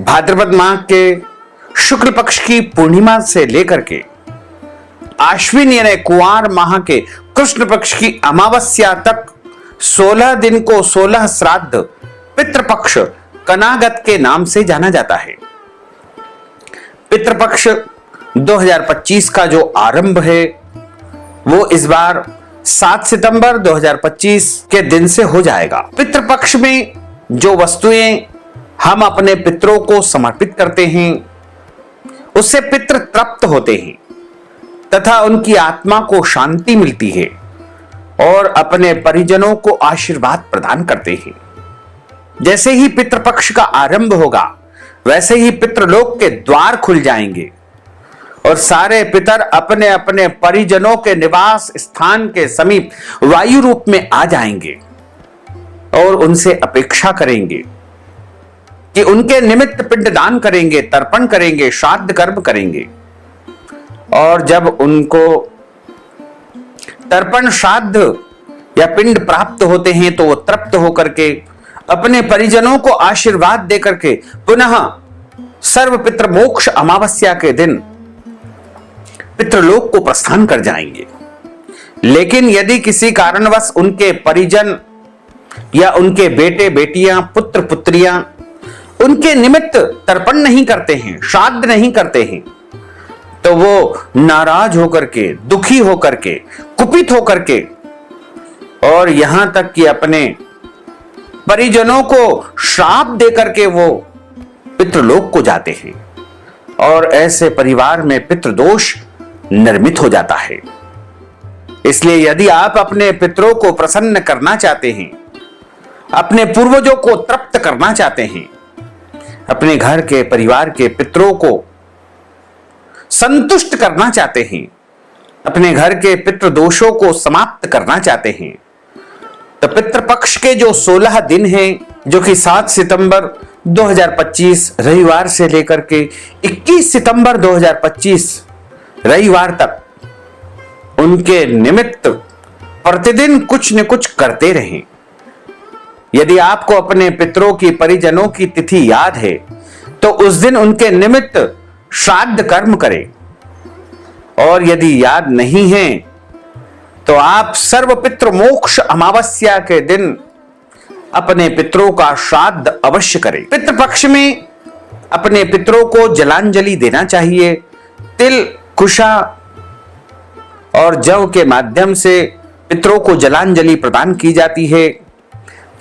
भाद्रपद माह के शुक्ल पक्ष की पूर्णिमा से लेकर के आश्विन यानी कुंवार माह के कृष्ण पक्ष की अमावस्या तक 16 दिन को 16 श्राद्ध पितृपक्ष कनागत के नाम से जाना जाता है। पितृपक्ष 2025 का जो आरंभ है वो इस बार 7 सितंबर 2025 के दिन से हो जाएगा। पितृपक्ष में जो वस्तुएं हम अपने पितरों को समर्पित करते हैं उससे पितृ तृप्त होते हैं तथा उनकी आत्मा को शांति मिलती है और अपने परिजनों को आशीर्वाद प्रदान करते हैं। जैसे ही पितृपक्ष का आरंभ होगा वैसे ही पितृलोक के द्वार खुल जाएंगे और सारे पितर अपने अपने परिजनों के निवास स्थान के समीप वायु रूप में आ जाएंगे और उनसे अपेक्षा करेंगे कि उनके निमित्त पिंडदान करेंगे, तर्पण करेंगे, श्राद्ध कर्म करेंगे। और जब उनको तर्पण श्राद्ध या पिंड प्राप्त होते हैं तो वो तृप्त होकर के अपने परिजनों को आशीर्वाद देकर के पुनः सर्व पितृ मोक्ष अमावस्या के दिन पितृलोक को प्रस्थान कर जाएंगे। लेकिन यदि किसी कारणवश उनके परिजन या उनके बेटे बेटियां पुत्र पुत्रियां उनके निमित्त तर्पण नहीं करते हैं, श्राद्ध नहीं करते हैं, तो वो नाराज होकर के, दुखी होकर के, कुपित होकर के और यहां तक कि अपने परिजनों को श्राप देकर के वो पितृलोक को जाते हैं और ऐसे परिवार में पितृदोष निर्मित हो जाता है। इसलिए यदि आप अपने पितरों को प्रसन्न करना चाहते हैं, अपने पूर्वजों को तृप्त करना चाहते हैं, अपने घर के परिवार के पितरों को संतुष्ट करना चाहते हैं, अपने घर के पितृदोषों को समाप्त करना चाहते हैं, तो पितृपक्ष के जो 16 दिन हैं जो कि 7 सितंबर 2025 रविवार से लेकर के 21 सितंबर 2025 रविवार तक उनके निमित्त प्रतिदिन कुछ न कुछ करते रहें। यदि आपको अपने पितरों की परिजनों की तिथि याद है तो उस दिन उनके निमित्त श्राद्ध कर्म करें और यदि याद नहीं है तो आप सर्व पितृ मोक्ष अमावस्या के दिन अपने पितरों का श्राद्ध अवश्य करें। पितृपक्ष में अपने पितरों को जलांजलि देना चाहिए। तिल, कुशा और जव के माध्यम से पितरों को जलांजलि प्रदान की जाती है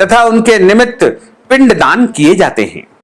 तथा उनके निमित्त पिंड दान किए जाते हैं।